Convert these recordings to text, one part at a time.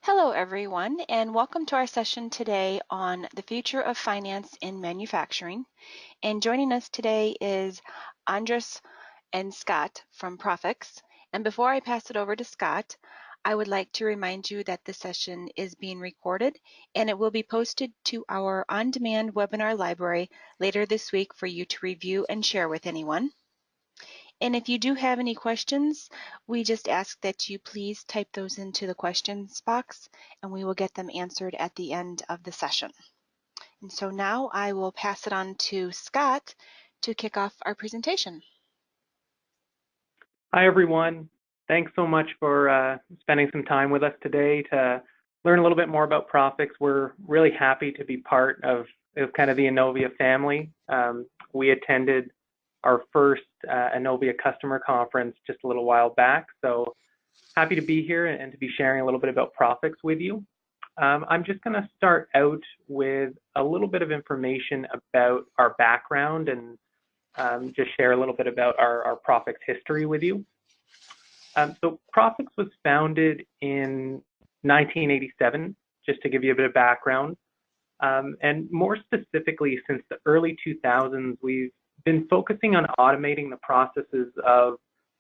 Hello, everyone, and welcome to our session today on the future of finance in manufacturing. And joining us today is Andres and Scott from Prophix. And before I pass it over to Scott, I would like to remind you that this session is being recorded and it will be posted to our on-demand webinar library later this week for you to review and share with anyone. And if you do have any questions, we just ask that you please type those into the questions box and we will get them answered at the end of the session. And so now I will pass it on to Scott to kick off our presentation. Hi, everyone. Thanks so much for spending some time with us today to learn a little bit more about Prophix. We're really happy to be part of kind of the Innovia family. We attended our first Innovia customer conference just a little while back, so happy to be here and to be sharing a little bit about Prophix with you. I'm just going to start out with a little bit of information about our background and just share a little bit about our Prophix history with you. So Prophix was founded in 1987, just to give you a bit of background. And more specifically, since the early 2000s, we've been focusing on automating the processes of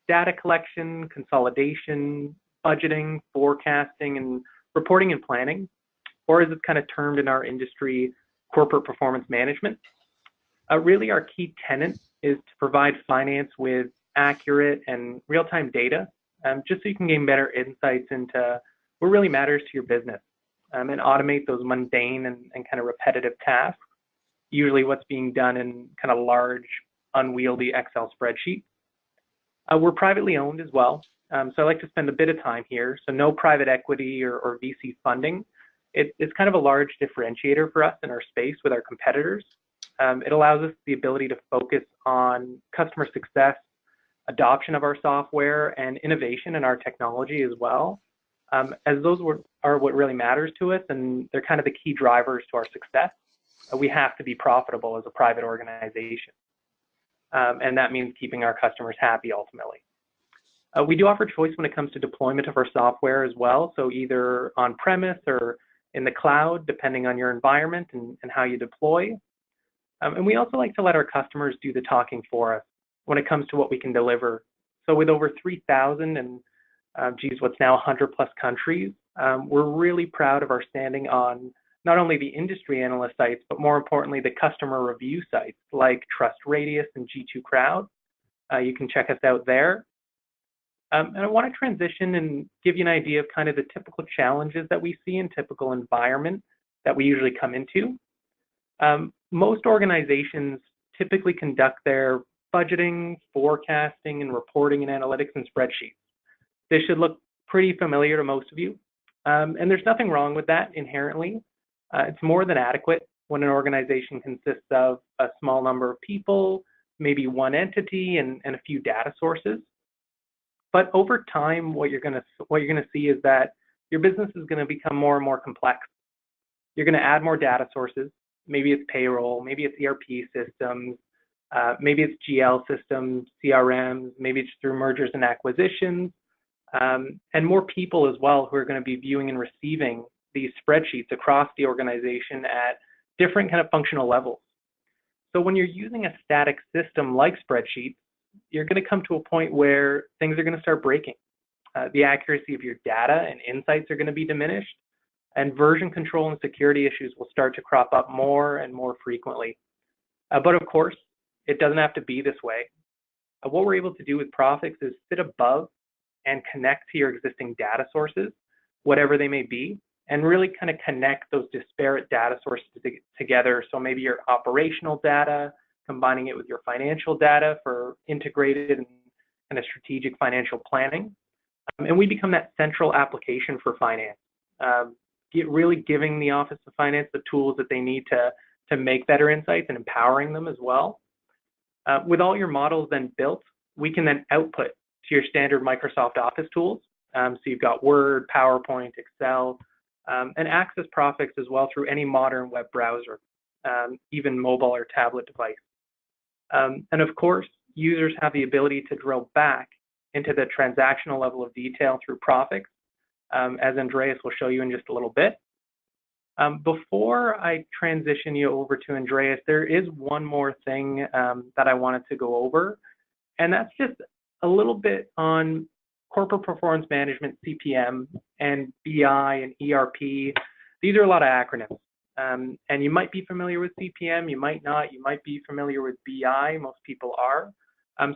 data collection, consolidation, budgeting, forecasting, and reporting and planning, or as it's kind of termed in our industry, corporate performance management. Really, our key tenet is to provide finance with accurate and real-time data, just so you can gain better insights into what really matters to your business, and automate those mundane and kind of repetitive tasks, usually what's being done in kind of large, unwieldy Excel spreadsheets. We're privately owned as well, so I like to spend a bit of time here. So no private equity or VC funding. It's kind of a large differentiator for us in our space with our competitors. It allows us the ability to focus on customer success, adoption of our software, and innovation in our technology as well, as those are what really matters to us, and they're kind of the key drivers to our success. We have to be profitable as a private organization, and that means keeping our customers happy ultimately. We do offer choice when it comes to deployment of our software as well, so either on-premise or in the cloud, depending on your environment and how you deploy. And we also like to let our customers do the talking for us when it comes to what we can deliver. So with over 3,000 and what's now 100 plus countries, we're really proud of our standing on not only the industry analyst sites, but more importantly, the customer review sites like Trust Radius and G2 Crowd. You can check us out there. And I want to transition and give you an idea of kind of the typical challenges that we see in typical environment that we usually come into. Most organizations typically conduct their budgeting, forecasting, and reporting and analytics in spreadsheets. This should look pretty familiar to most of you. And there's nothing wrong with that inherently. It's more than adequate when an organization consists of a small number of people, maybe one entity, and a few data sources. But over time, what you're going to see is that your business is going to become more and more complex. You're going to add more data sources. Maybe it's payroll, maybe it's ERP systems, maybe it's GL systems, CRMs, maybe it's through mergers and acquisitions, and more people as well who are going to be viewing and receiving these spreadsheets across the organization at different kind of functional levels. So when you're using a static system like spreadsheets, you're going to come to a point where things are going to start breaking. The accuracy of your data and insights are going to be diminished, and version control and security issues will start to crop up more and more frequently. But of course, it doesn't have to be this way. What we're able to do with Prophix is sit above and connect to your existing data sources, whatever they may be, and really kind of connect those disparate data sources together. So maybe your operational data, combining it with your financial data for integrated and kind of strategic financial planning. And we become that central application for finance. Really giving the Office of Finance the tools that they need to make better insights and empowering them as well. With all your models then built, we can then output to your standard Microsoft Office tools. So you've got Word, PowerPoint, Excel, and access Prophix as well through any modern web browser, even mobile or tablet device. And of course, users have the ability to drill back into the transactional level of detail through Prophix as Andreas will show you in just a little bit. Before I transition you over to Andreas, there is one more thing that I wanted to go over, and that's just a little bit on corporate performance management, CPM, and BI and ERP. These are a lot of acronyms. And you might be familiar with CPM, you might not, you might be familiar with BI, most people are.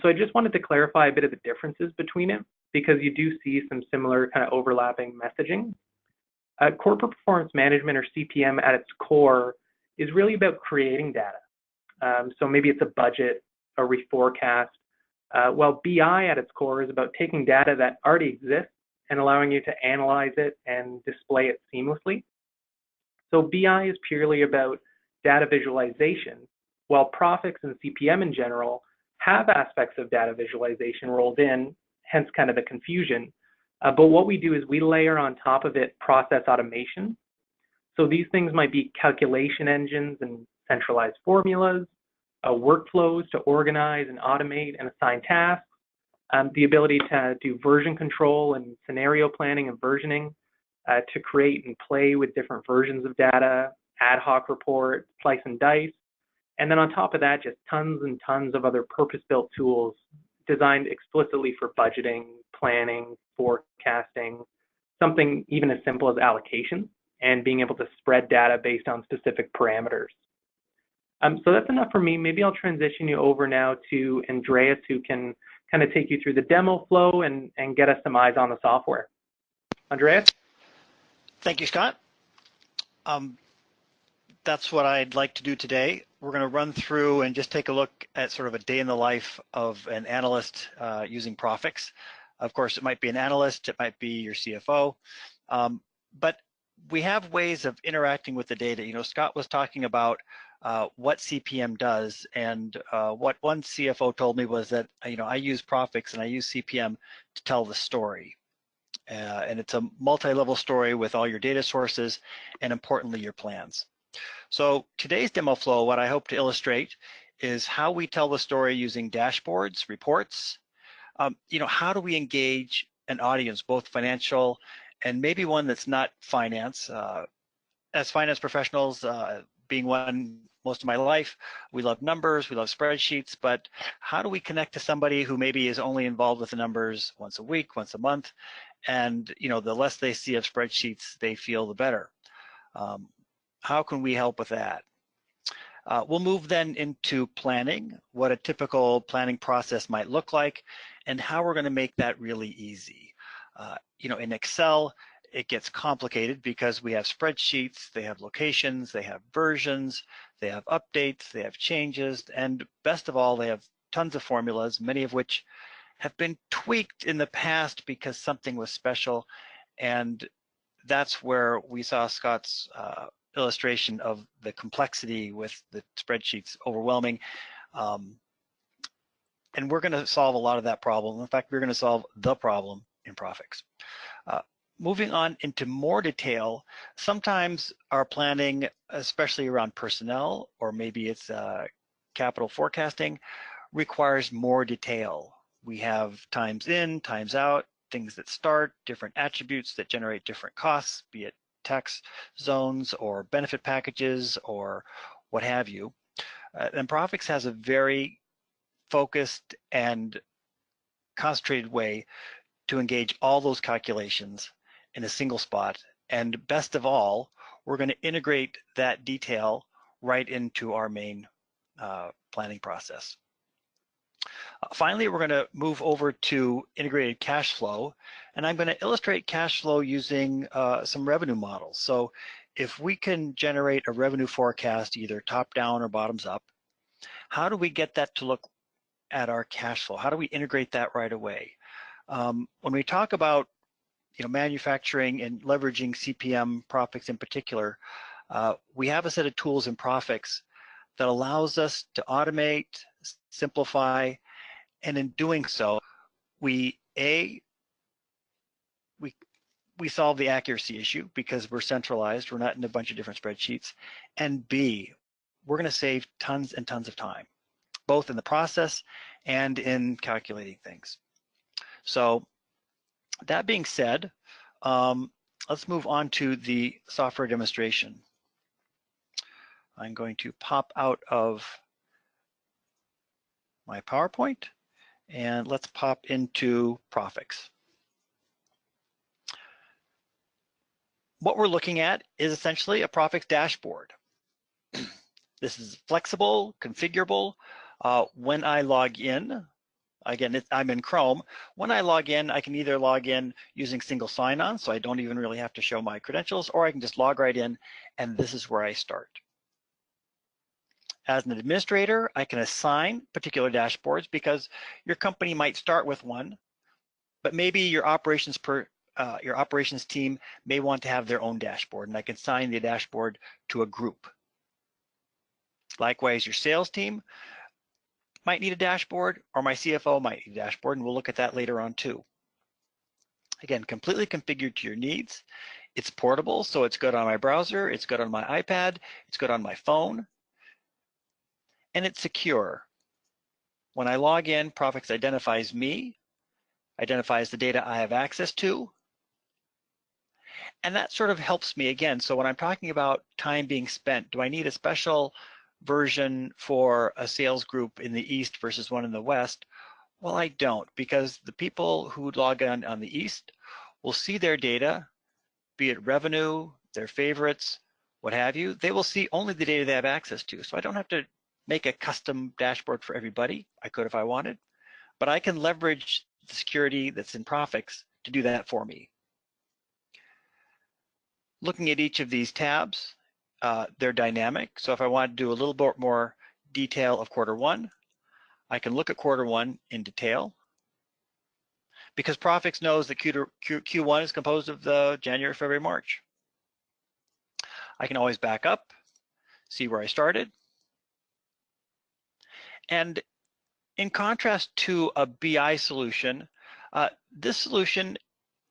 So I just wanted to clarify a bit of the differences between it, because you do see some similar kind of overlapping messaging. Corporate performance management, or CPM, at its core is really about creating data. So maybe it's a budget, a reforecast, while BI at its core is about taking data that already exists and allowing you to analyze it and display it seamlessly. So BI is purely about data visualization, while Prophix and CPM in general have aspects of data visualization rolled in, hence kind of the confusion. But what we do is we layer on top of it process automation. So these things might be calculation engines and centralized formulas, workflows to organize and automate and assign tasks, the ability to do version control and scenario planning and versioning, to create and play with different versions of data, ad hoc report, slice and dice. And then on top of that, just tons and tons of other purpose-built tools designed explicitly for budgeting, planning, forecasting, something even as simple as allocation and being able to spread data based on specific parameters. So that's enough for me. Maybe I'll transition you over now to Andreas, who can kind of take you through the demo flow and get us some eyes on the software. Andreas? Thank you, Scott. That's what I'd like to do today. We're going to run through and just take a look at sort of a day in the life of an analyst using Prophix. Of course, it might be an analyst, it might be your CFO, but we have ways of interacting with the data. You know, Scott was talking about what CPM does, and what one CFO told me was that, you know, I use Prophix and I use CPM to tell the story. And it's a multi-level story with all your data sources and, importantly, your plans. So today's demo flow, what I hope to illustrate is how we tell the story using dashboards, reports. You know, how do we engage an audience, both financial and maybe one that's not finance? As finance professionals, being one most of my life, we love numbers, we love spreadsheets, but how do we connect to somebody who maybe is only involved with the numbers once a week, once a month? And, you know, the less they see of spreadsheets, they feel the better. How can we help with that? We'll move then into planning, what a typical planning process might look like, and how we're going to make that really easy. You know, in Excel, it gets complicated because we have spreadsheets, they have locations, they have versions, they have updates, they have changes, and best of all, they have tons of formulas, many of which have been tweaked in the past because something was special. And that's where we saw Scott's illustration of the complexity with the spreadsheets overwhelming. And we're going to solve a lot of that problem. In fact, we're going to solve the problem in Prophix. Moving on into more detail, sometimes our planning, especially around personnel, or maybe it's capital forecasting, requires more detail. We have times in, times out, things that start, different attributes that generate different costs, be it tax zones or benefit packages or what have you. And Prophix has a very focused and concentrated way to engage all those calculations in a single spot. And best of all, we're going to integrate that detail right into our main planning process. Finally, we're going to move over to integrated cash flow, and I'm going to illustrate cash flow using some revenue models. So if we can generate a revenue forecast either top down or bottoms up, how do we get that to look at our cash flow? How do we integrate that right away? When we talk about, you know, manufacturing and leveraging CPM, Prophix in particular, we have a set of tools in Prophix that allows us to automate, simplify, and in doing so, we solve the accuracy issue because we're centralized, we're not in a bunch of different spreadsheets, and B, we're going to save tons and tons of time, both in the process and in calculating things. So that being said, Let's move on to the software demonstration. I'm going to pop out of my PowerPoint and let's pop into Prophix. What we're looking at is essentially a Prophix dashboard. This is flexible, configurable. When I log in, again, I'm in Chrome. When I log in, I can either log in using single sign-on, so I don't even really have to show my credentials, or I can just log right in, and this is where I start. As an administrator, I can assign particular dashboards because your company might start with one, but maybe your operations team may want to have their own dashboard, and I can assign the dashboard to a group. Likewise, your sales team might need a dashboard, or my CFO might need a dashboard, and we'll look at that later on too. Again, completely configured to your needs. It's portable, so it's good on my browser, it's good on my iPad, it's good on my phone, and it's secure. When I log in, Prophix identifies me, identifies the data I have access to, and that sort of helps me again. So when I'm talking about time being spent, do I need a special version for a sales group in the East versus one in the West? Well, I don't, because the people who log on the East will see their data, be it revenue, their favorites, what have you. They will see only the data they have access to. So I don't have to make a custom dashboard for everybody. I could if I wanted, but I can leverage the security that's in Prophix to do that for me. Looking at each of these tabs, they're dynamic. So if I want to do a little bit more detail of quarter one, I can look at quarter one in detail. Because Prophix knows that Q1 is composed of the January, February, March. I can always back up, see where I started. And in contrast to a BI solution, this solution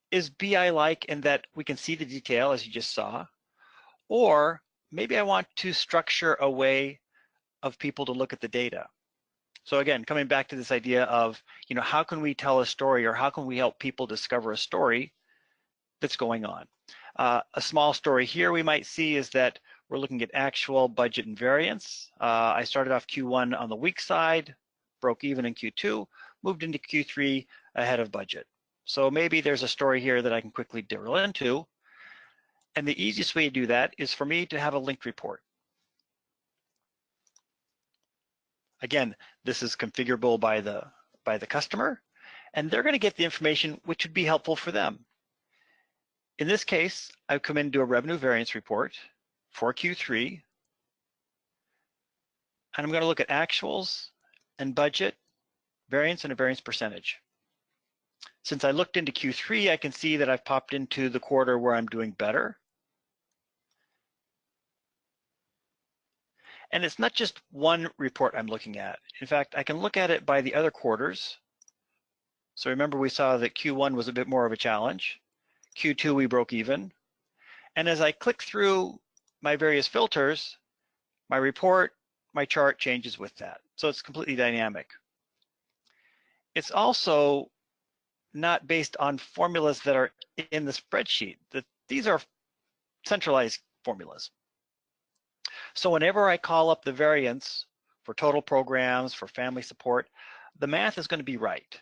is BI-like in that we can see the detail, as you just saw, or maybe I want to structure a way of people to look at the data. So again, coming back to this idea of, how can we tell a story, or how can we help people discover a story that's going on? A small story here we might see is that we're looking at actual, budget, and variance. I started off Q1 on the weak side, broke even in Q2, moved into Q3 ahead of budget. So maybe there's a story here that I can quickly drill into. And the easiest way to do that is for me to have a linked report. Again, this is configurable by the customer, and they're going to get the information which would be helpful for them. In this case, I've come in and do a revenue variance report for Q3, and I'm going to look at actuals and budget, variance, and a variance percentage. Since I looked into Q3, I can see that I've popped into the quarter where I'm doing better. And it's not just one report I'm looking at. In fact, I can look at it by the other quarters. So remember, we saw that Q1 was a bit more of a challenge. Q2, we broke even. And as I click through my various filters, my report, my chart changes with that. So it's completely dynamic. It's also not based on formulas that are in the spreadsheet. These are centralized formulas. So whenever I call up the variance for total programs, for family support, the math is going to be right.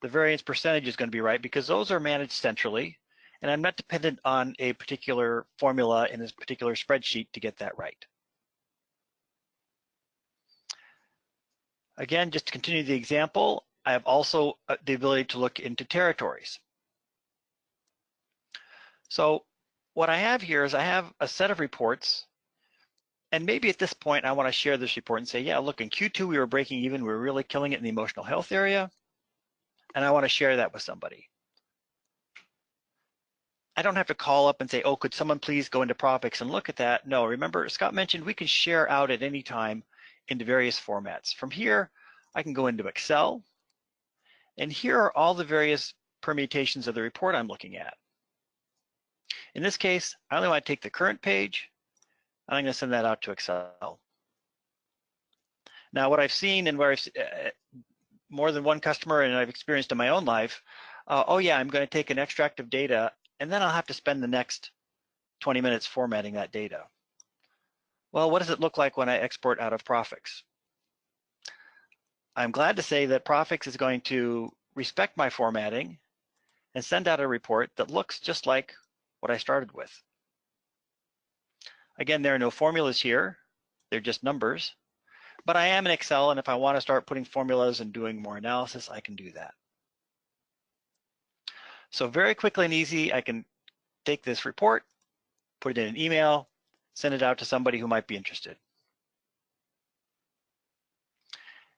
The variance percentage is going to be right because those are managed centrally, and I'm not dependent on a particular formula in this particular spreadsheet to get that right. Again, just to continue the example, I have also the ability to look into territories. So what I have here is I have a set of reports, and maybe at this point I want to share this report and say, yeah, look, in Q2 we were breaking even, we were really killing it in the emotional health area, and I want to share that with somebody. I don't have to call up and say, oh, could someone please go into Prophix and look at that? No, remember, Scott mentioned we can share out at any time into various formats. From here, I can go into Excel, and here are all the various permutations of the report I'm looking at. In this case, I only want to take the current page, and I'm going to send that out to Excel. Now, what I've seen and where I've more than one customer and I've experienced in my own life, oh yeah, I'm going to take an extract of data, and then I'll have to spend the next 20 minutes formatting that data. Well, what does it look like when I export out of Prophix? I'm glad to say that Prophix is going to respect my formatting and send out a report that looks just like what I started with. Again, there are no formulas here. They're just numbers. But I am in Excel, and if I want to start putting formulas and doing more analysis, I can do that. So very quickly and easy, I can take this report, put it in an email, send it out to somebody who might be interested.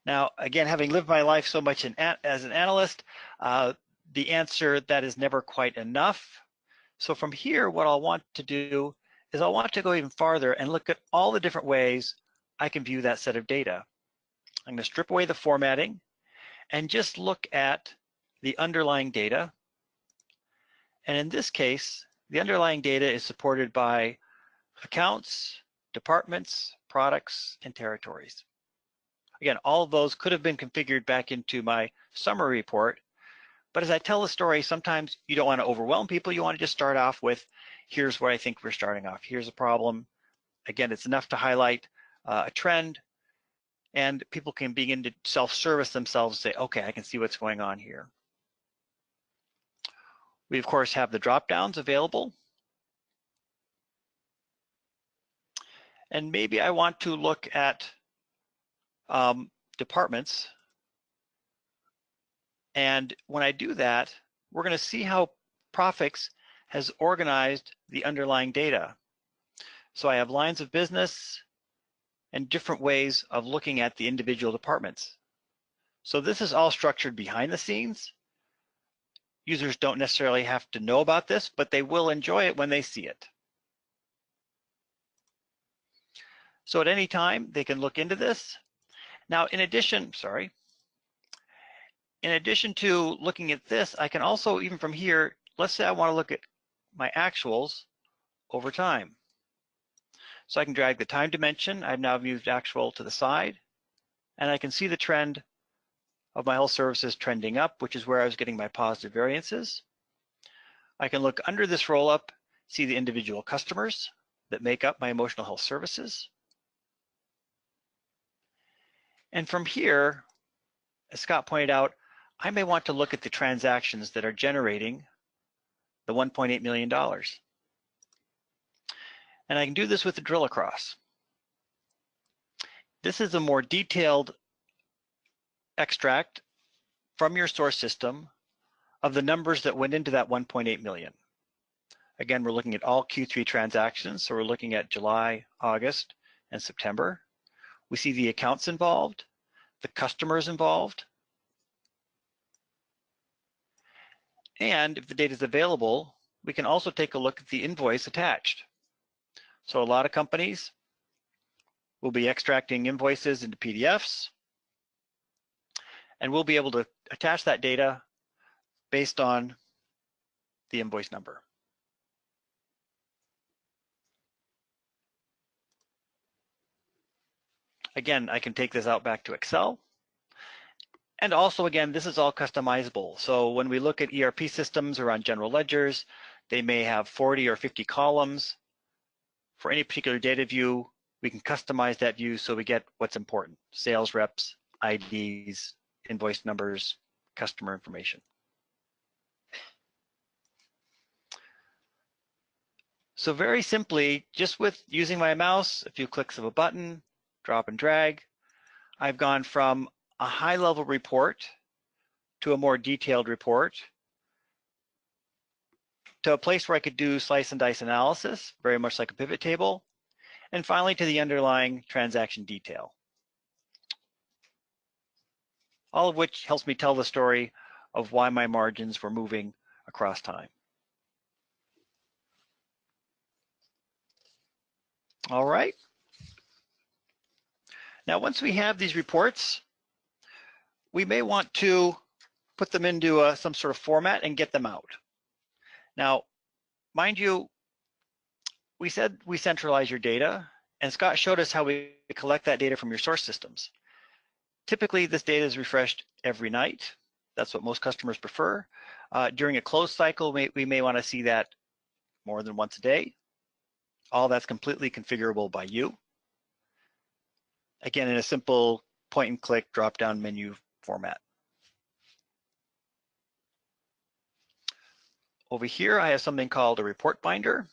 Now, again, having lived my life so much as an analyst, the answer that is never quite enough. So from here, what I'll want to do is I'll want to go even farther and look at all the different ways I can view that set of data. I'm going to strip away the formatting and just look at the underlying data. And in this case, the underlying data is supported by accounts, departments, products, and territories. Again, all of those could have been configured back into my summary report, but as I tell the story, sometimes you don't want to overwhelm people. You want to just start off with, here's where I think we're starting off. Here's a problem. Again, it's enough to highlight a trend, and people can begin to self-service themselves and say, okay, I can see what's going on here. We, of course, have the drop-downs available. And maybe I want to look at departments. And when I do that, we're going to see how Prophix has organized the underlying data. So I have lines of business and different ways of looking at the individual departments. So this is all structured behind the scenes. Users don't necessarily have to know about this, but they will enjoy it when they see it. So at any time, they can look into this. Now, in addition to looking at this, I can also, even from here, let's say I want to look at my actuals over time. So I can drag the time dimension. I've now moved actual to the side, and I can see the trend of my health services trending up, which is where I was getting my positive variances. I can look under this roll-up, see the individual customers that make up my emotional health services. And from here, as Scott pointed out, I may want to look at the transactions that are generating the $1.8 million. And I can do this with the drill across. This is a more detailed extract from your source system of the numbers that went into that 1.8 million. Again, we're looking at all Q3 transactions. So we're looking at July, August, and September. We see the accounts involved, the customers involved, and if the data is available, we can also take a look at the invoice attached. So a lot of companies will be extracting invoices into PDFs, and we'll be able to attach that data based on the invoice number. Again, I can take this out back to Excel. And also, again, this is all customizable. So when we look at ERP systems or on general ledgers, they may have 40 or 50 columns. For any particular data view, we can customize that view so we get what's important: sales reps, IDs, invoice numbers, customer information. So very simply, just with using my mouse, a few clicks of a button, drop and drag, I've gone from a high-level report to a more detailed report to a place where I could do slice and dice analysis, very much like a pivot table, and finally to the underlying transaction detail. All of which helps me tell the story of why my margins were moving across time. All right. Now, once we have these reports, we may want to put them into some sort of format and get them out. Now, mind you, we said we centralize your data, and Scott showed us how we collect that data from your source systems. Typically, this data is refreshed every night. That's what most customers prefer. During a close cycle, we may want to see that more than once a day. All that's completely configurable by you. Again, in a simple point and click drop-down menu format. Over here, I have something called a report binder.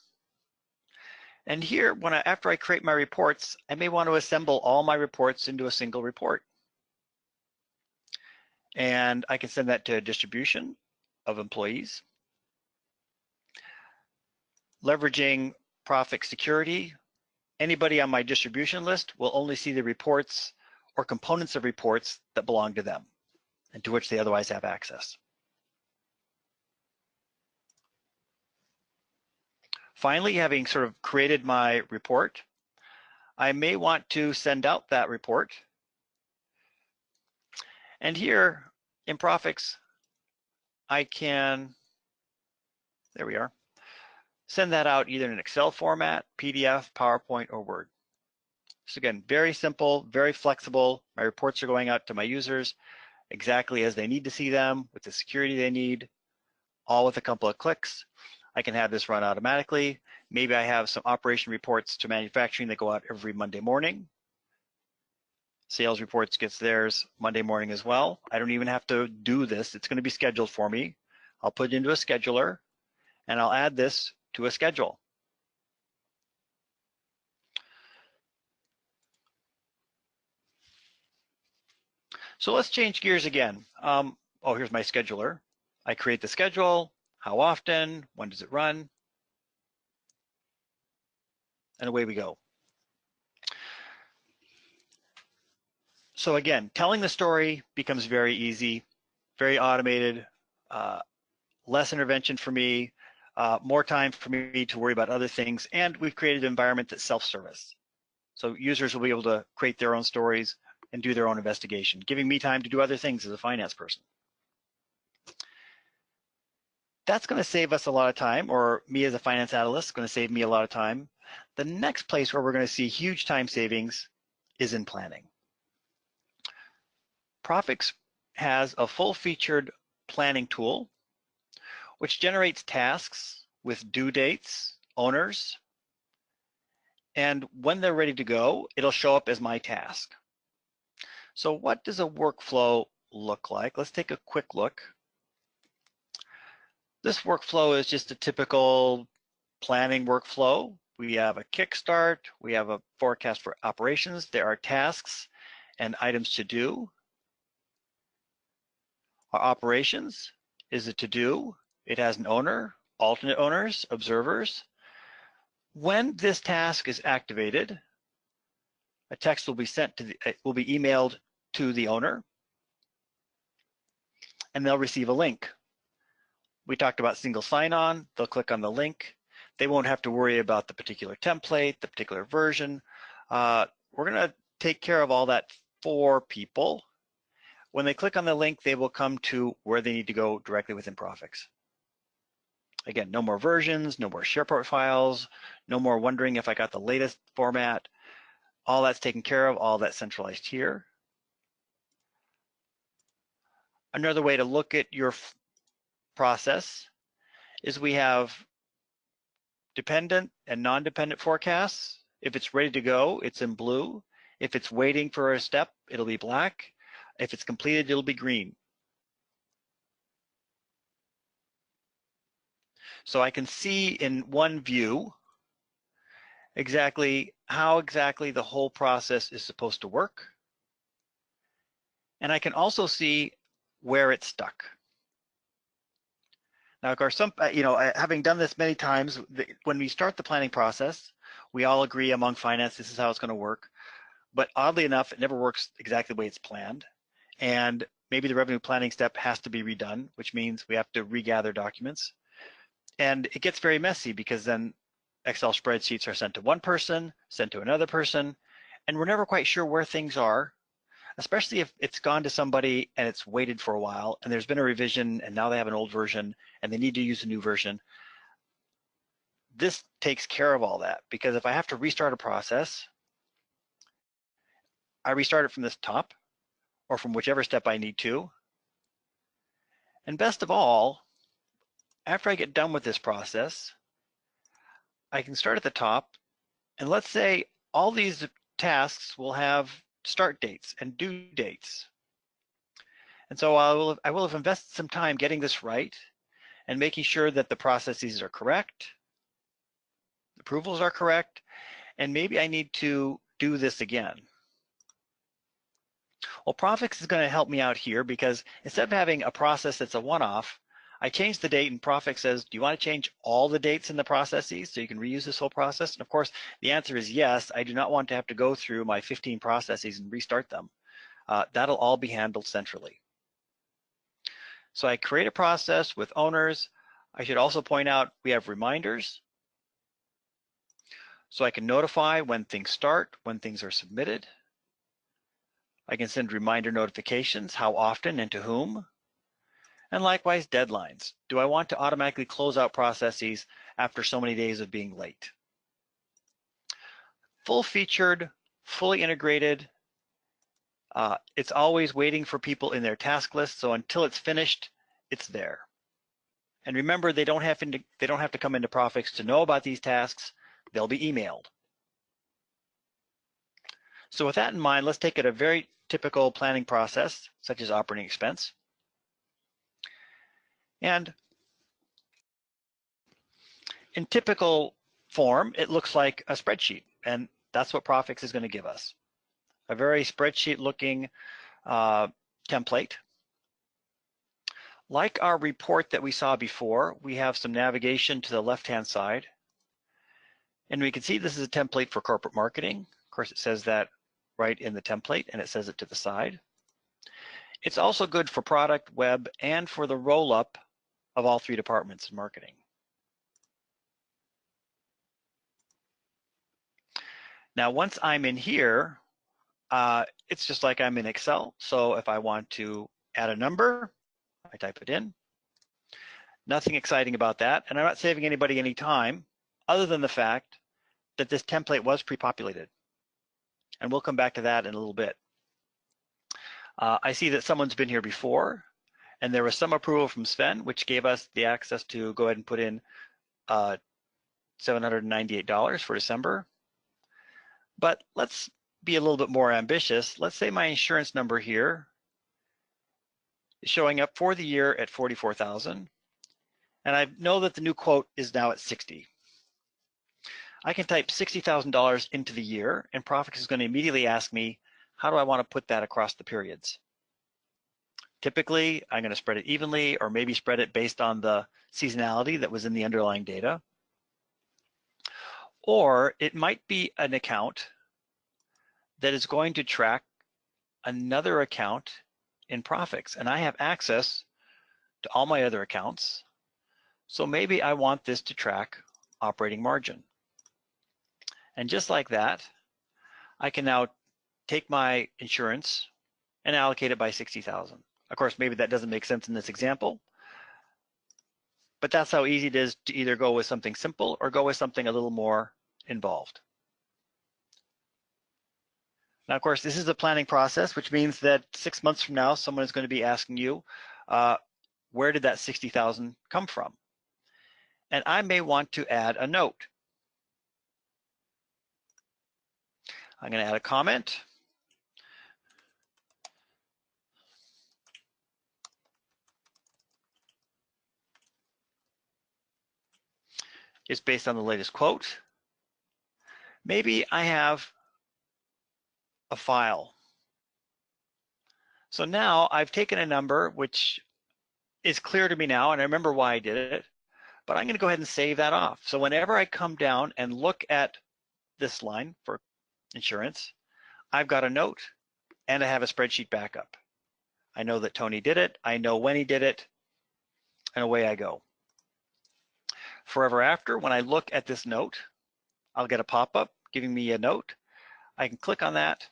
And here, after I create my reports, I may want to assemble all my reports into a single report. And I can send that to a distribution of employees. Leveraging Prophix security, anybody on my distribution list will only see the reports or components of reports that belong to them and to which they otherwise have access. Finally, having sort of created my report, I may want to send out that report. And here in Prophix, I can, there we are, send that out either in an Excel format, PDF, PowerPoint, or Word. So again, very simple, very flexible. My reports are going out to my users exactly as they need to see them, with the security they need, all with a couple of clicks. I can have this run automatically. Maybe I have some operation reports to manufacturing that go out every Monday morning. Sales reports gets theirs Monday morning as well. I don't even have to do this. It's going to be scheduled for me. I'll put it into a scheduler, and I'll add this to a schedule. So let's change gears again. Here's my scheduler. I create the schedule, how often, when does it run, and away we go. So again, telling the story becomes very easy, very automated, less intervention for me, more time for me to worry about other things, and we've created an environment that's self-service. So users will be able to create their own stories and do their own investigation, giving me time to do other things as a finance person. That's going to save us a lot of time, or me as a finance analyst is going to save me a lot of time. The next place where we're going to see huge time savings is in planning. Prophix has a full-featured planning tool which generates tasks with due dates, owners, and when they're ready to go, it'll show up as my task. So what does a workflow look like? Let's take a quick look. This workflow is just a typical planning workflow. We have a kickstart, we have a forecast for operations, there are tasks and items to do. Our operations is a to-do. It has an owner, alternate owners, observers. When this task is activated, a text will be emailed to the owner, and they'll receive a link. We talked about single sign-on. They'll click on the link. They won't have to worry about the particular template, the particular version. We're going to take care of all that for people. When they click on the link, they will come to where they need to go directly within Prophix. Again, no more versions, no more SharePoint files, no more wondering if I got the latest format. All that's taken care of, all that's centralized here. Another way to look at your process is we have dependent and non-dependent forecasts. If it's ready to go, it's in blue. If it's waiting for a step, it'll be black. If it's completed, it'll be green. So I can see in one view exactly how the whole process is supposed to work. And I can also see where it's stuck. Now, of course, having done this many times, when we start the planning process, we all agree among finance, this is how it's going to work. But oddly enough, it never works exactly the way it's planned. And maybe the revenue planning step has to be redone, which means we have to regather documents. And it gets very messy because then Excel spreadsheets are sent to one person, sent to another person, and we're never quite sure where things are, especially if it's gone to somebody and it's waited for a while and there's been a revision and now they have an old version and they need to use a new version. This takes care of all that, because if I have to restart a process, I restart it from this top or from whichever step I need to. And best of all, after I get done with this process, I can start at the top, and let's say all these tasks will have start dates and due dates. And so I will have invested some time getting this right and making sure that the processes are correct, the approvals are correct, and maybe I need to do this again. Well, Prophix is going to help me out here because instead of having a process that's a one-off, I change the date and Prophix says, do you want to change all the dates in the processes so you can reuse this whole process? And of course, the answer is yes. I do not want to have to go through my 15 processes and restart them. That'll all be handled centrally. So I create a process with owners. I should also point out we have reminders. So I can notify when things start, when things are submitted. I can send reminder notifications, how often and to whom. And likewise, deadlines. Do I want to automatically close out processes after so many days of being late? Full-featured, fully integrated. It's always waiting for people in their task list, so until it's finished, it's there. And remember, they don't have to come into Prophix to know about these tasks. They'll be emailed. So with that in mind, let's take it a very typical planning process, such as operating expense. And in typical form, it looks like a spreadsheet, and that's what Prophix is going to give us. A very spreadsheet-looking template. Like our report that we saw before, we have some navigation to the left-hand side. And we can see this is a template for corporate marketing. Of course, it says that right in the template, and it says it to the side. It's also good for product, web, and for the roll-up of all three departments in marketing. Now, once I'm in here, it's just like I'm in Excel. So if I want to add a number, I type it in. Nothing exciting about that. And I'm not saving anybody any time other than the fact that this template was pre-populated. And we'll come back to that in a little bit. I see that someone's been here before, and there was some approval from Sven, which gave us the access to go ahead and put in $798 for December. But let's be a little bit more ambitious. Let's say my insurance number here is showing up for the year at $44,000, and I know that the new quote is now at $60,000. I can type $60,000 into the year, and Prophix is going to immediately ask me, how do I want to put that across the periods? Typically, I'm going to spread it evenly, or maybe spread it based on the seasonality that was in the underlying data. Or it might be an account that is going to track another account in Prophix, and I have access to all my other accounts. So maybe I want this to track operating margin. And just like that, I can now take my insurance and allocate it by 60,000. Of course, maybe that doesn't make sense in this example, but that's how easy it is to either go with something simple or go with something a little more involved. Now, of course, this is a planning process, which means that 6 months from now, someone is going to be asking you, where did that 60,000 come from? And I may want to add a note. I'm going to add a comment. It's based on the latest quote. Maybe I have a file. So now I've taken a number which is clear to me now, and I remember why I did it, but I'm going to go ahead and save that off. So whenever I come down and look at this line for insurance, I've got a note and I have a spreadsheet backup. I know that Tony did it, I know when he did it, and away I go. Forever after, when I look at this note, I'll get a pop-up giving me a note. I can click on that,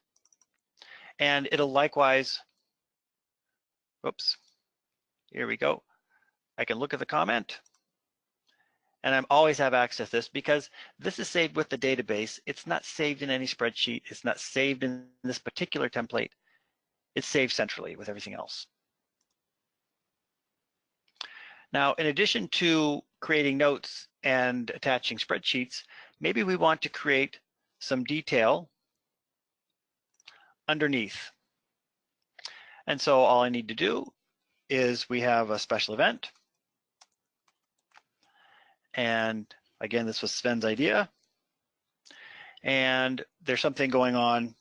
and it'll likewise, oops, here we go. I can look at the comment, and I always have access to this because this is saved with the database. It's not saved in any spreadsheet. It's not saved in this particular template. It's saved centrally with everything else. Now, in addition to creating notes and attaching spreadsheets, maybe we want to create some detail underneath. And so all I need to do is we have a special event. And again, this was Sven's idea. And there's something going on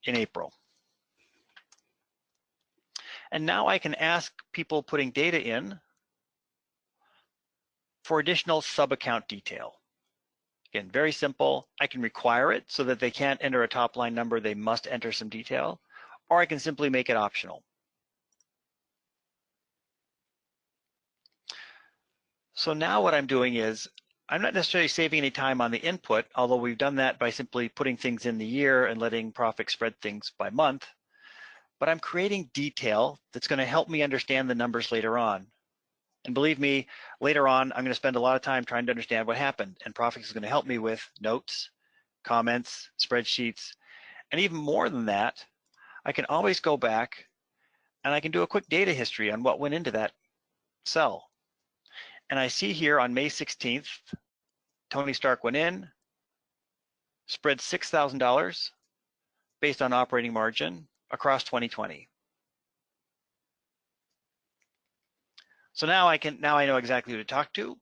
in April. And now I can ask people putting data in for additional sub-account detail. Again, very simple. I can require it so that they can't enter a top line number, they must enter some detail, or I can simply make it optional. So now what I'm doing is, I'm not necessarily saving any time on the input, although we've done that by simply putting things in the year and letting Prophix spread things by month, but I'm creating detail that's going to help me understand the numbers later on. And believe me, later on, I'm going to spend a lot of time trying to understand what happened, and Prophix is going to help me with notes, comments, spreadsheets, and even more than that, I can always go back and I can do a quick data history on what went into that cell. And I see here on May 16th, Tony Stark went in, spread $6,000 based on operating margin across 2020. So now I know exactly who to talk to,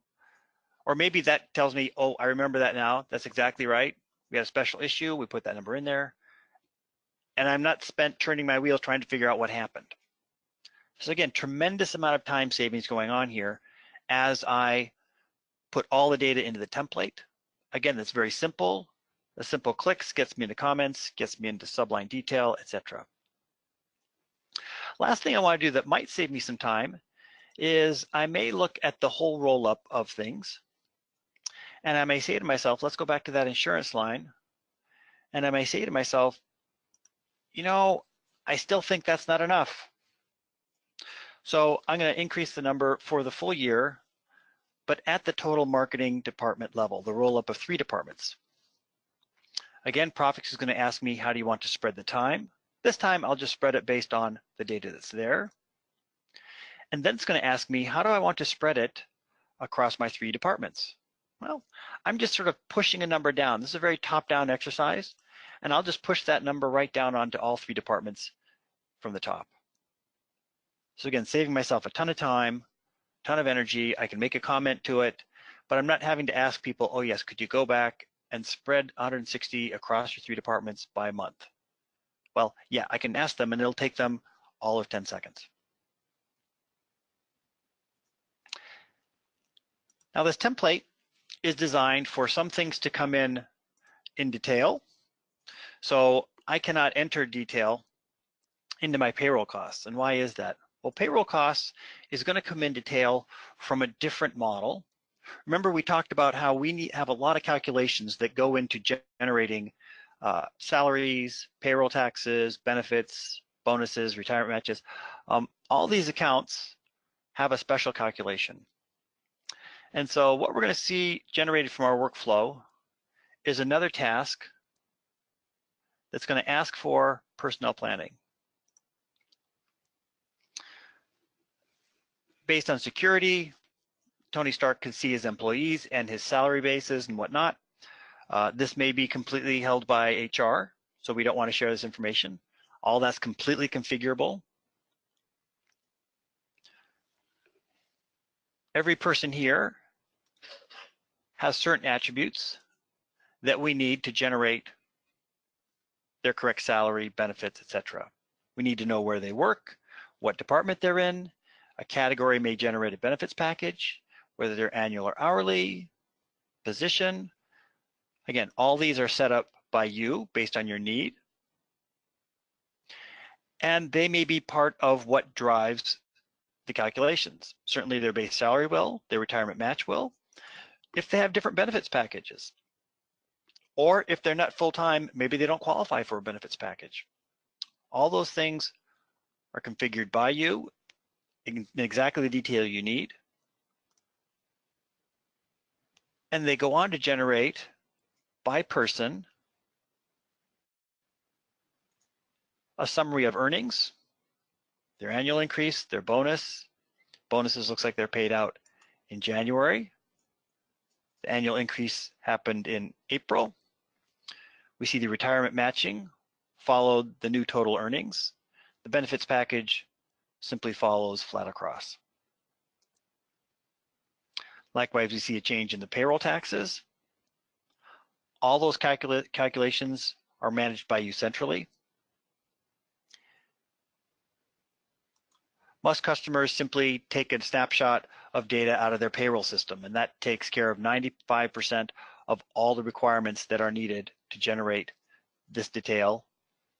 or maybe that tells me, oh, I remember that now. That's exactly right. We had a special issue. We put that number in there, and I'm not spent turning my wheels trying to figure out what happened. So again, tremendous amount of time savings going on here as I put all the data into the template. Again, that's very simple. The simple clicks gets me into comments, gets me into subline detail, etc. Last thing I want to do that might save me some time is I may look at the whole roll-up of things, and I may say to myself, let's go back to that insurance line, and I may say to myself, you know, I still think that's not enough. So I'm going to increase the number for the full year, but at the total marketing department level, the roll-up of 3 departments. Again, Prophix is going to ask me, how do you want to spread the time? This time, I'll just spread it based on the data that's there. And then it's going to ask me, how do I want to spread it across my 3 departments? Well, I'm just sort of pushing a number down. This is a very top-down exercise, and I'll just push that number right down onto all 3 departments from the top. So again, saving myself a ton of time, ton of energy. I can make a comment to it, but I'm not having to ask people, oh yes, could you go back and spread 160 across your 3 departments by month? Well, yeah, I can ask them and it'll take them all of 10 seconds. Now this template is designed for some things to come in detail. So I cannot enter detail into my payroll costs. And why is that? Well, payroll costs is going to come in detail from a different model. Remember, we talked about how we have a lot of calculations that go into generating salaries, payroll taxes, benefits, bonuses, retirement matches. All these accounts have a special calculation. And so what we're going to see generated from our workflow is another task that's going to ask for personnel planning. Based on security, Tony Stark can see his employees and his salary bases and whatnot. This may be completely held by HR, so we don't want to share this information. All that's completely configurable. Every person here has certain attributes that we need to generate their correct salary, benefits, etc. We need to know where they work, what department they're in. A category may generate a benefits package, whether they're annual or hourly, position. Again, all these are set up by you based on your need. And they may be part of what drives the calculations. Certainly their base salary will, their retirement match will, if they have different benefits packages. Or if they're not full-time, maybe they don't qualify for a benefits package. All those things are configured by you in exactly the detail you need. And they go on to generate by person a summary of earnings, their annual increase, their bonus, Bonuses looks like they're paid out in January. The annual increase happened in April. We see the retirement matching followed the new total earnings. The benefits package simply follows flat across. Likewise, we see a change in the payroll taxes. All those calculations are managed by you centrally. Most customers simply take a snapshot of data out of their payroll system, and that takes care of 95% of all the requirements that are needed to generate this detail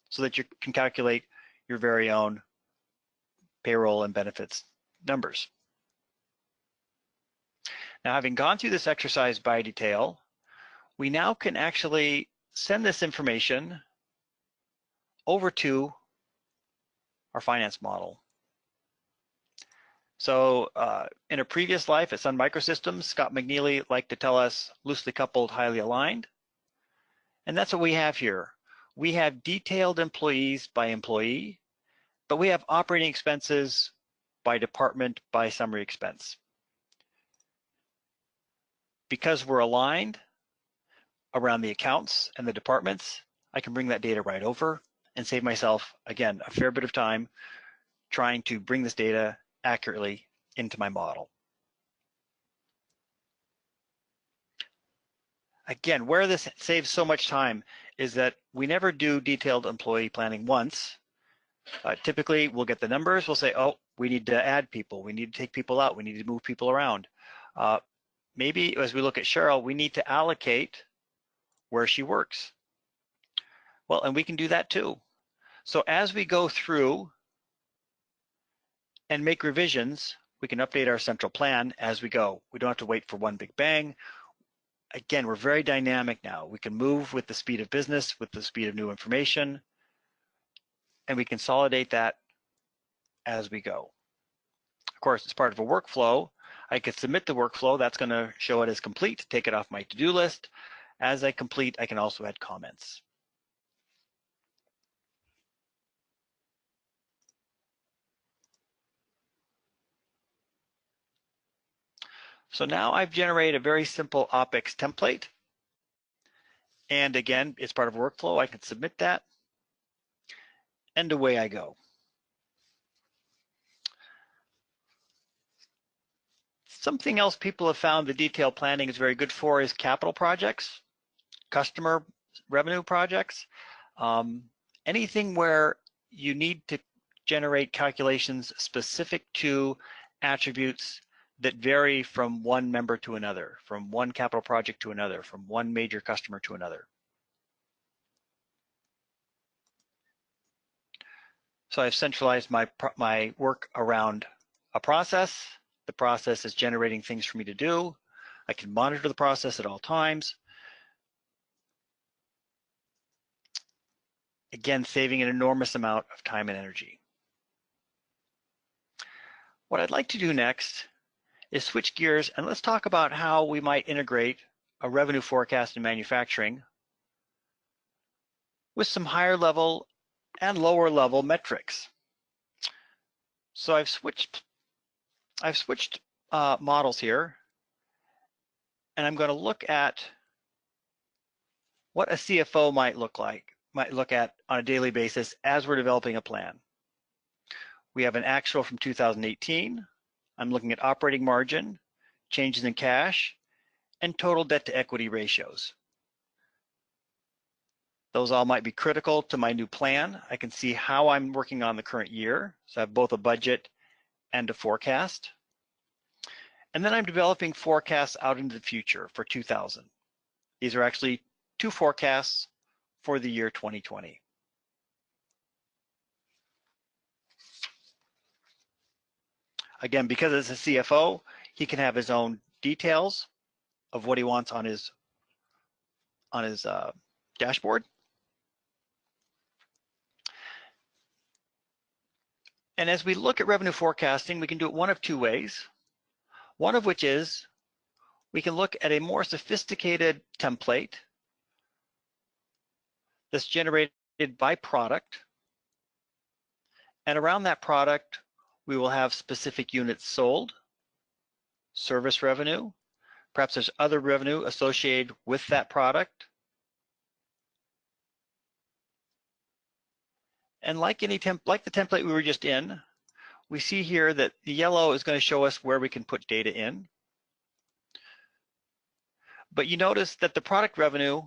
so that you can calculate your very own payroll and benefits numbers. Now, having gone through this exercise by detail, we now can actually send this information over to our finance model. So in a previous life at Sun Microsystems, Scott McNeely liked to tell us loosely coupled, highly aligned. And that's what we have here. We have detailed employees by employee, but we have operating expenses by department by summary expense. Because we're aligned around the accounts and the departments, I can bring that data right over and save myself, again, a fair bit of time trying to bring this data accurately into my model. Again, where this saves so much time is that we never do detailed employee planning once. Typically, we'll get the numbers, we'll say, oh, we need to add people, we need to take people out, we need to move people around. Maybe as we look at Cheryl, we need to allocate where she works. Well, and we can do that too. So as we go through and make revisions, we can update our central plan as we go. We don't have to wait for one big bang. Again, we're very dynamic now. We can move with the speed of business, with the speed of new information, and we consolidate that as we go. Of course, as part of a workflow, I could submit the workflow. That's going to show it as complete, take it off my to-do list. As I complete, I can also add comments. So now I've generated a very simple OpEx template. And again, it's part of a workflow. I can submit that. And away I go. Something else people have found the detailed planning is very good for is capital projects, customer revenue projects, anything where you need to generate calculations specific to attributes that vary from one member to another, from one capital project to another, from one major customer to another. So I've centralized my work around a process. The process is generating things for me to do. I can monitor the process at all times. Again, saving an enormous amount of time and energy. What I'd like to do next is switch gears and let's talk about how we might integrate a revenue forecast in manufacturing with some higher level and lower level metrics. So I've switched models here, and I'm going to look at what a CFO might look at on a daily basis as we're developing a plan. We have an actual from 2018. I'm looking at operating margin, changes in cash, and total debt to equity ratios. Those all might be critical to my new plan. I can see how I'm working on the current year. So I have both a budget and a forecast. And then I'm developing forecasts out into the future for 2000. These are actually two forecasts for the year 2020. Again, because it's a CFO, he can have his own details of what he wants on his dashboard. And as we look at revenue forecasting, we can do it one of two ways. One of which is we can look at a more sophisticated template that's generated by product. And around that product, We will have specific units sold, service revenue, perhaps there's other revenue associated with that product. And like the template we were just in, we see here that the yellow is going to show us where we can put data in. But you notice that the product revenue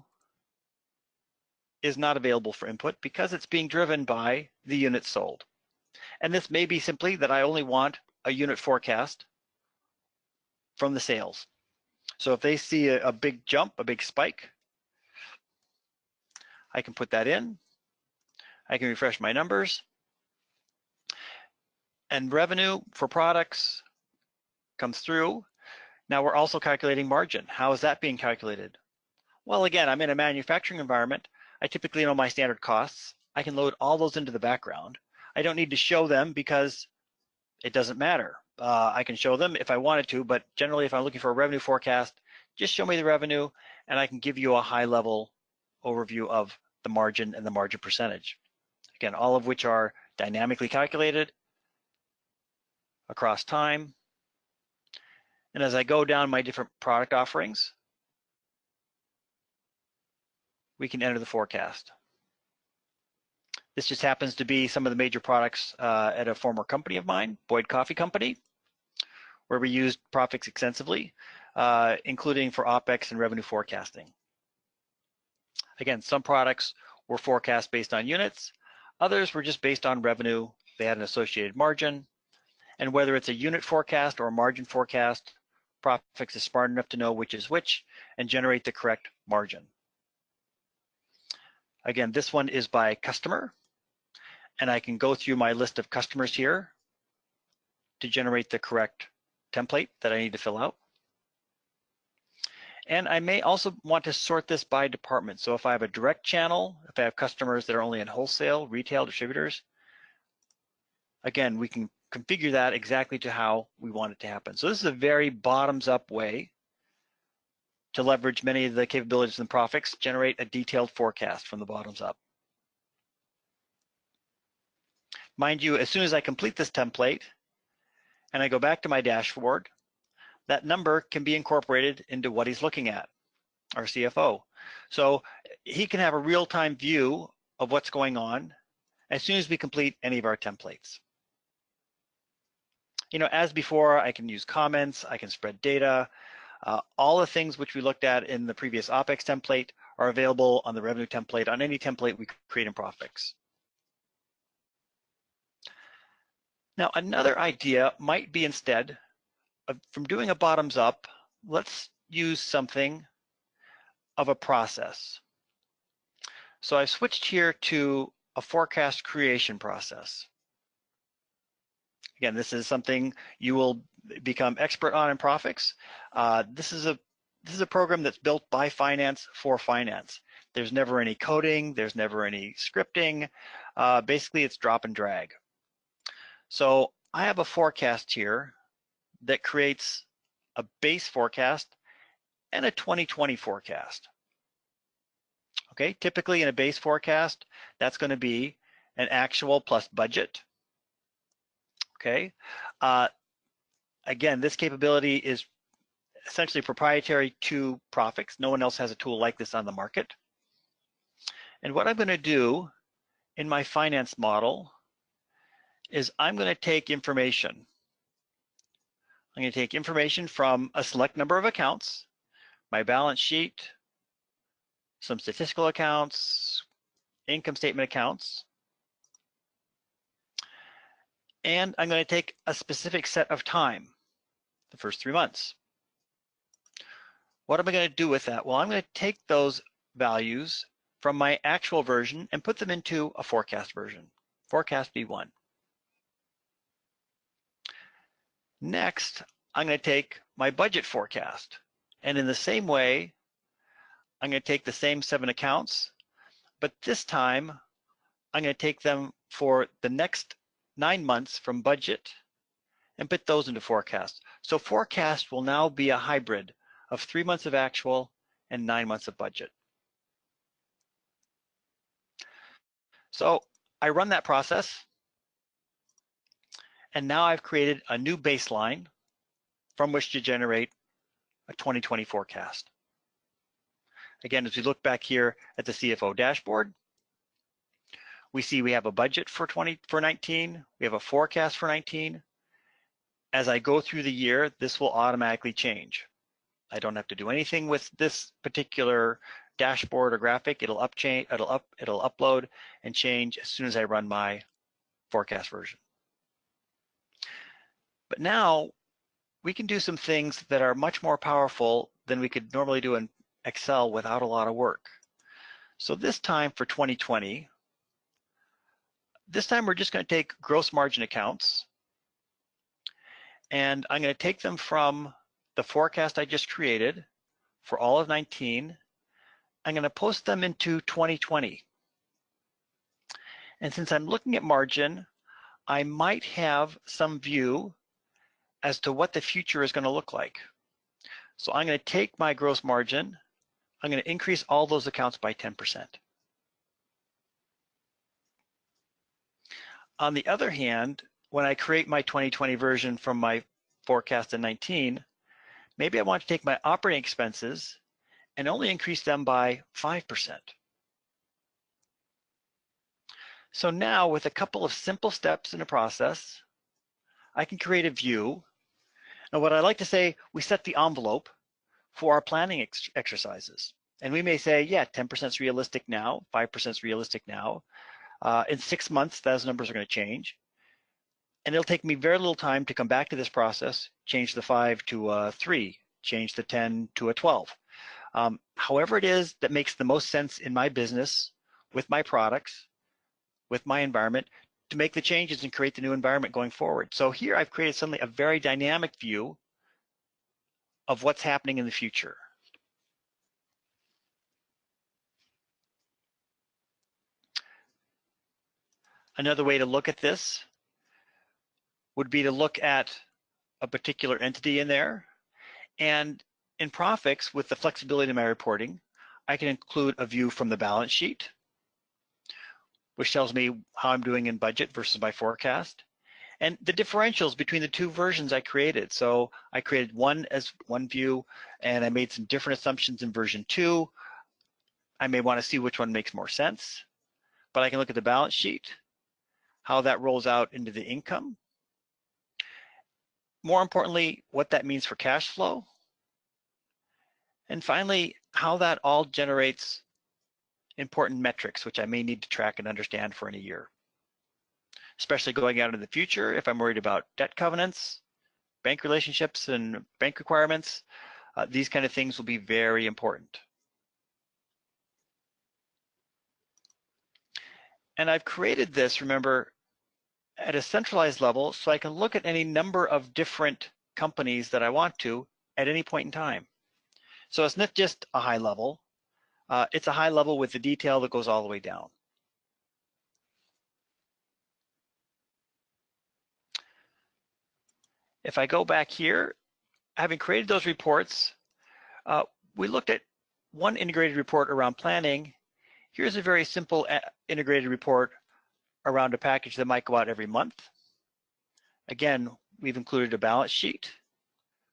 is not available for input because it's being driven by the units sold. And this may be simply that I only want a unit forecast from the sales. So if they see a big jump, a big spike, I can put that in. I can refresh my numbers. And revenue for products comes through. Now we're also calculating margin. How is that being calculated? Well, again, I'm in a manufacturing environment. I typically know my standard costs. I can load all those into the background. I don't need to show them because it doesn't matter. I can show them if I wanted to, but generally if I'm looking for a revenue forecast, just show me the revenue and I can give you a high level overview of the margin and the margin percentage. Again, all of which are dynamically calculated across time. And as I go down my different product offerings, we can enter the forecast. This just happens to be some of the major products at a former company of mine, Boyd Coffee Company, where we used Prophix extensively, including for OpEx and revenue forecasting. Again, some products were forecast based on units, others were just based on revenue. They had an associated margin, and whether it's a unit forecast or a margin forecast, Prophix is smart enough to know which is which and generate the correct margin. Again, this one is by customer, and I can go through my list of customers here to generate the correct template that I need to fill out. And I may also want to sort this by department. So if I have a direct channel, if I have customers that are only in wholesale, retail, distributors, again, we can configure that exactly to how we want it to happen. So this is a very bottoms-up way to leverage many of the capabilities in Prophix, generate a detailed forecast from the bottoms up. Mind you, as soon as I complete this template and I go back to my dashboard, that number can be incorporated into what he's looking at, our CFO. So he can have a real-time view of what's going on as soon as we complete any of our templates. You know, as before, I can use comments, I can spread data. All the things which we looked at in the previous OpEx template are available on the revenue template, on any template we create in Prophix. Now, another idea might be instead from doing a bottoms up, let's use something of a process. So I've switched here to a forecast creation process. Again, this is something you will become expert on in Prophix. This is a program that's built by finance for finance. There's never any coding, there's never any scripting. Basically, it's drop and drag. So I have a forecast here that creates a base forecast and a 2020 forecast. Okay, typically in a base forecast, that's going to be an actual plus budget. Okay, again, this capability is essentially proprietary to Prophix. No one else has a tool like this on the market. And what I'm going to do in my finance model is I'm going to take information. I'm going to take information from a select number of accounts, my balance sheet, some statistical accounts, income statement accounts, and I'm going to take a specific set of time, the first 3 months. What am I going to do with that? Well, I'm going to take those values from my actual version and put them into a forecast version, forecast V1. Next, I'm going to take my budget forecast, and in the same way, I'm going to take the same 7 accounts, but this time I'm going to take them for the next 9 months from budget and put those into forecast. So forecast will now be a hybrid of 3 months of actual and 9 months of budget. So I run that process, And now I've created a new baseline from which to generate a 2020 forecast. Again, as we look back here at the CFO dashboard, we see we have a budget for 19, we have a forecast for 19. As I go through the year, this will automatically change. I don't have to do anything with this particular dashboard or graphic. It'll upload and change as soon as I run my forecast version. But now we can do some things that are much more powerful than we could normally do in Excel without a lot of work. So this time for 2020, this time we're just going to take gross margin accounts, and I'm going to take them from the forecast I just created for all of 19. I'm going to post them into 2020. And since I'm looking at margin, I might have some view as to what the future is going to look like. So I'm going to take my gross margin, I'm going to increase all those accounts by 10%. On the other hand, when I create my 2020 version from my forecast in 19, maybe I want to take my operating expenses and only increase them by 5%. So now with a couple of simple steps in a process, I can create a view. And what I like to say, we set the envelope for our planning exercises. And we may say, yeah, 10% is realistic now, 5% is realistic now. In 6 months, those numbers are going to change. And it'll take me very little time to come back to this process, change the 5 to a 3, change the 10 to a 12. However it is that makes the most sense in my business, with my products, with my environment, to make the changes and create the new environment going forward. So here I've created suddenly a very dynamic view of what's happening in the future. Another way to look at this would be to look at a particular entity in there. And in Prophix, with the flexibility in my reporting, I can include a view from the balance sheet, which tells me how I'm doing in budget versus my forecast, and the differentials between the two versions I created. So I created one as one view, and I made some different assumptions in version 2. I may want to see which one makes more sense, but I can look at the balance sheet, how that rolls out into the income. More importantly, what that means for cash flow. And finally, how that all generates important metrics, which I may need to track and understand for in a year. Especially going out in the future, if I'm worried about debt covenants, bank relationships and bank requirements, these kind of things will be very important. And I've created this, remember, at a centralized level, so I can look at any number of different companies that I want to at any point in time. So it's not just a high level, it's a high level with the detail that goes all the way down. If I go back here, having created those reports, we looked at one integrated report around planning. Here's a very simple integrated report around a package that might go out every month. Again, we've included a balance sheet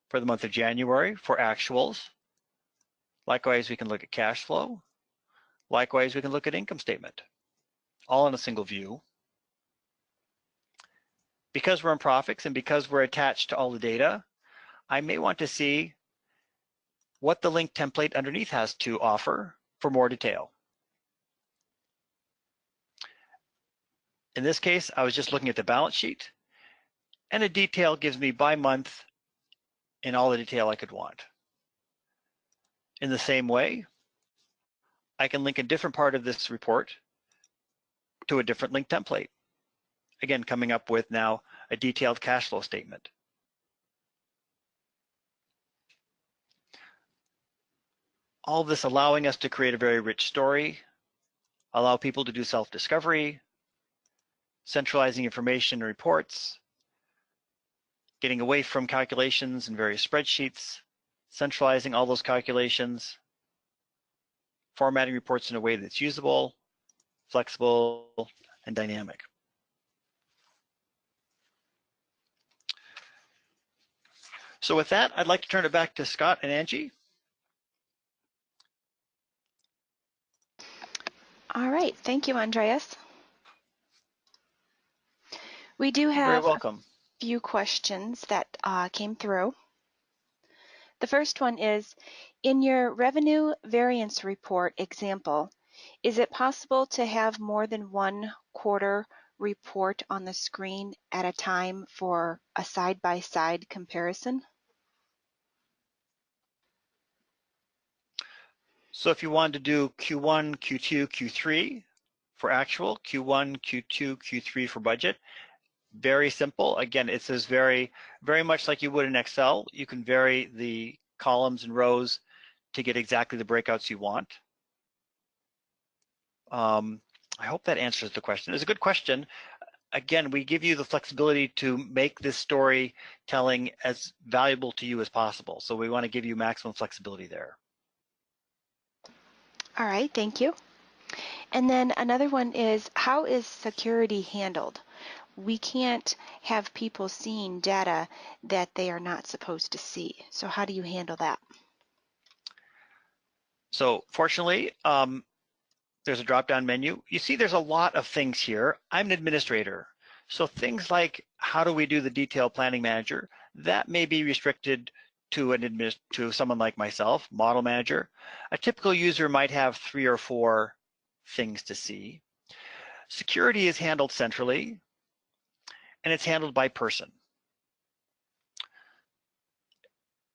for the month of January for actuals. Likewise, we can look at cash flow. Likewise, we can look at income statement, all in a single view. Because we're in Prophix and because we're attached to all the data, I may want to see what the link template underneath has to offer for more detail. In this case, I was just looking at the balance sheet, and a detail gives me by month in all the detail I could want. In the same way, I can link a different part of this report to a different link template. Again, coming up with now a detailed cash flow statement. All this allowing us to create a very rich story, allow people to do self-discovery, centralizing information and reports, getting away from calculations in various spreadsheets, centralizing all those calculations, formatting reports in a way that's usable, flexible, and dynamic. So with that, I'd like to turn it back to Scott and Angie. All right, thank you, Andreas. We do You're very have a welcome. few questions that came through. The first one is, in your revenue variance report example, is it possible to have more than one quarter report on the screen at a time for a side-by-side comparison? So if you wanted to do Q1, Q2, Q3 for actual, Q1, Q2, Q3 for budget, very simple. Again, it says very much like you would in Excel. You can vary the columns and rows to get exactly the breakouts you want. I hope that answers the question. It's a good question. Again, we give you the flexibility to make this storytelling as valuable to you as possible. So we want to give you maximum flexibility there. All right, thank you. And then another one is, how is security handled? We can't have people seeing data that they are not supposed to see. So how do you handle that? So fortunately, there's a drop-down menu. You see there's a lot of things here. I'm an administrator. So things like how do we do the detailed planning manager, that may be restricted to someone like myself, model manager. A typical user might have 3 or 4 things to see. Security is handled centrally, and it's handled by person.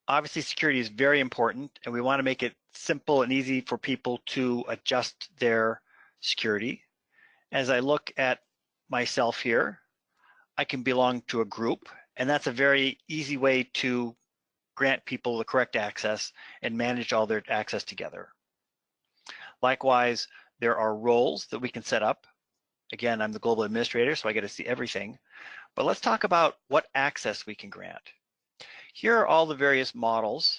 Obviously, security is very important, and we want to make it simple and easy for people to adjust their security. As I look at myself here, I can belong to a group, and that's a very easy way to grant people the correct access and manage all their access together. Likewise, there are roles that we can set up. Again, I'm the global administrator, so I get to see everything. But let's talk about what access we can grant. Here are all the various models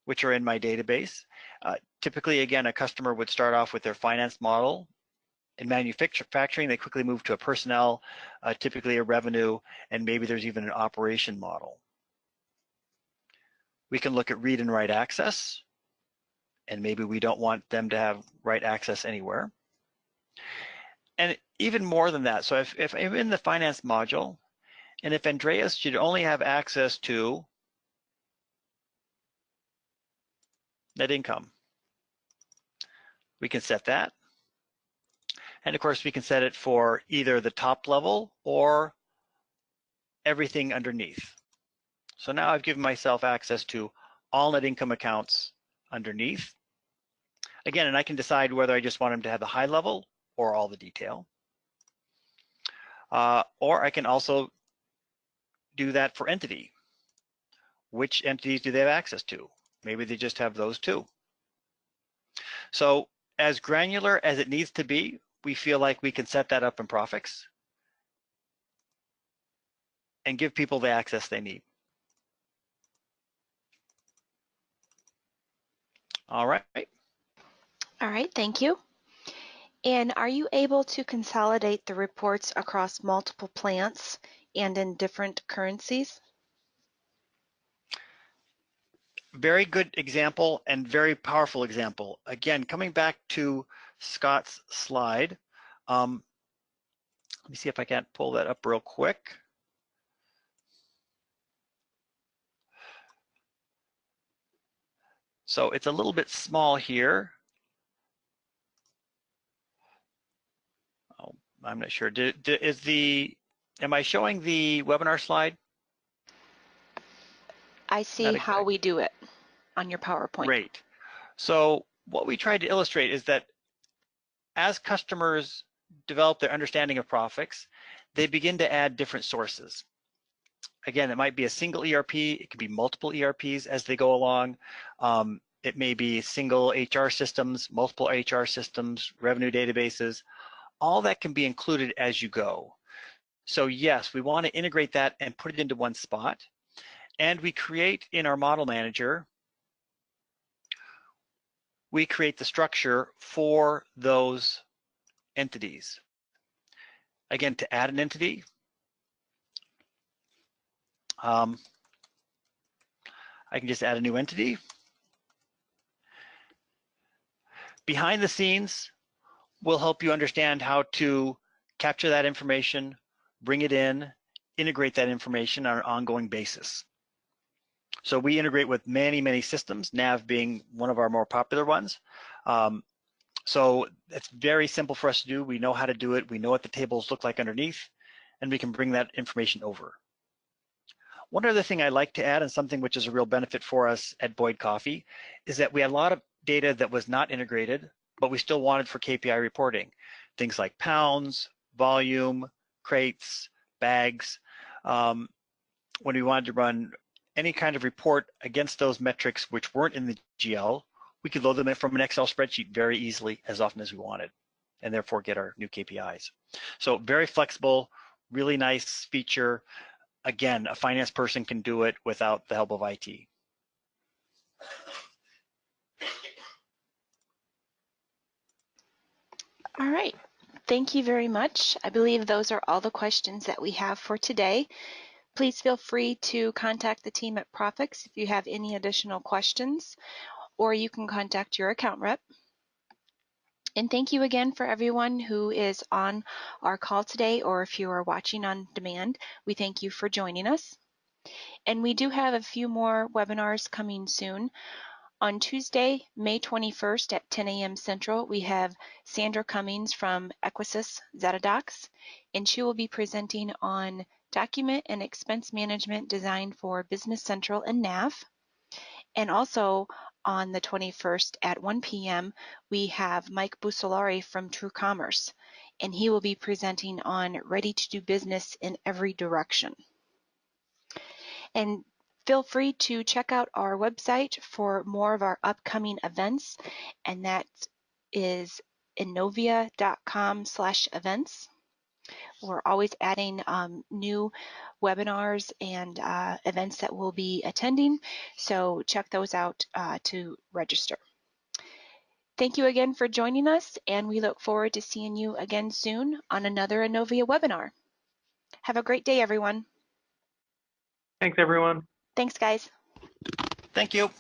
which are in my database. Typically, again, a customer would start off with their finance model. In manufacturing, they quickly move to a personnel, typically a revenue, and maybe there's even an operation model. We can look at read and write access, and maybe we don't want them to have write access anywhere. And even more than that, so if I'm in the finance module, and if Andreas should only have access to net income, we can set that. And of course, we can set it for either the top level or everything underneath. So now I've given myself access to all net income accounts underneath. Again, and I can decide whether I just want them to have the high level or all the detail. Or I can also do that for entity. Which entities do they have access to? Maybe they just have those two. So as granular as it needs to be, we feel like we can set that up in Prophix and give people the access they need. All right. All right, thank you. And are you able to consolidate the reports across multiple plants and in different currencies? Very good example and very powerful example. Again, coming back to Scott's slide, let me see if I can't pull that up real quick. So it's a little bit small here. Oh, I'm not sure. Am I showing the webinar slide? I see how we do it on your PowerPoint. Great. So what we tried to illustrate is that as customers develop their understanding of Prophix, they begin to add different sources. Again, it might be a single ERP, it could be multiple ERPs as they go along. It may be single HR systems, multiple HR systems, revenue databases. All that can be included as you go. So yes, we want to integrate that and put it into one spot. And we create in our model manager, we create the structure for those entities. Again, to add an entity, I can just add a new entity. Behind the scenes, we'll help you understand how to capture that information, bring it in, integrate that information on an ongoing basis. So we integrate with many, many systems, Nav being one of our more popular ones. So it's very simple for us to do. We know how to do it. We know what the tables look like underneath, and we can bring that information over. One other thing I like to add, and something which is a real benefit for us at Boyd Coffee, is that we had a lot of data that was not integrated, but we still wanted for KPI reporting. Things like pounds, volume, crates, bags. When we wanted to run any kind of report against those metrics which weren't in the GL, we could load them in from an Excel spreadsheet very easily as often as we wanted, and therefore get our new KPIs. So very flexible, really nice feature. Again, a finance person can do it without the help of IT. All right. Thank you very much. I believe those are all the questions that we have for today. Please feel free to contact the team at Prophix if you have any additional questions, or you can contact your account rep. And thank you again for everyone who is on our call today, or if you are watching on demand, we thank you for joining us. And we do have a few more webinars coming soon. On Tuesday, May 21st at 10 a.m. Central, we have Sandra Cummings from Equisys Zetadocs, and she will be presenting on document and expense management designed for Business Central and NAV. And also on the 21st at 1 p.m., we have Mike Busolari from True Commerce, and he will be presenting on ready to do business in every direction. And feel free to check out our website for more of our upcoming events, and that is innovia.com/events. We're always adding new webinars and events that we'll be attending, so check those out to register. Thank you again for joining us, and we look forward to seeing you again soon on another Innovia webinar. Have a great day, everyone. Thanks, everyone. Thanks, guys. Thank you.